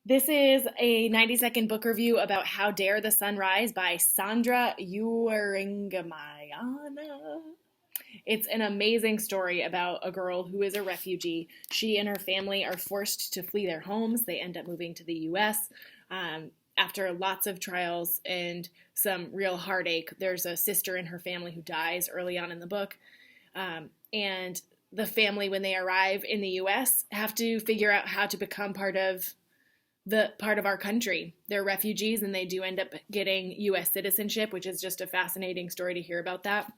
This is a 90-second book review about How Dare the Sun Rise by Sandra Uwiringiyimana. It's an amazing story about a girl who is a refugee. She and her family are forced to flee their homes. They end up moving to the US after lots of trials and some real heartache. There's a sister in her family who dies early on in the book. And the family, when they arrive in the US, have to figure out how to become part of our country. They're refugees and they do end up getting US citizenship, which is just a fascinating story to hear about that.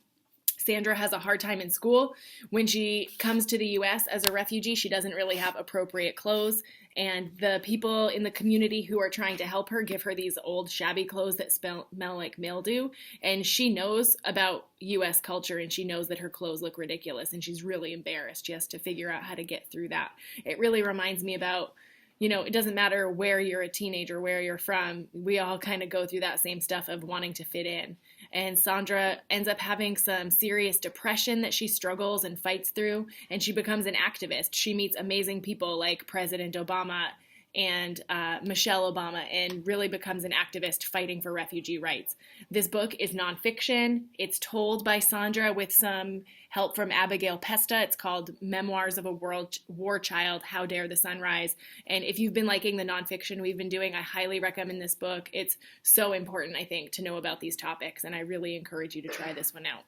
Sandra has a hard time in school. When she comes to the US as a refugee, she doesn't really have appropriate clothes, and the people in the community who are trying to help her give her these old shabby clothes that smell like mildew, and she knows about US culture and she knows that her clothes look ridiculous and she's really embarrassed. She has to figure out how to get through that. It really reminds me about, it doesn't matter where you're a teenager, where you're from, we all kind of go through that same stuff of wanting to fit in. And Sandra ends up having some serious depression that she struggles and fights through, and she becomes an activist. She meets amazing people like President Obama and Michelle Obama, and really becomes an activist fighting for refugee rights. This book is nonfiction. It's told by Sandra with some help from Abigail Pesta. It's called Memoirs of a World War Child, How Dare the Sun Rise. And if you've been liking the nonfiction we've been doing, I highly recommend this book. It's so important, I think, to know about these topics, and I really encourage you to try this one out.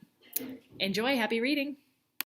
Enjoy. Happy reading.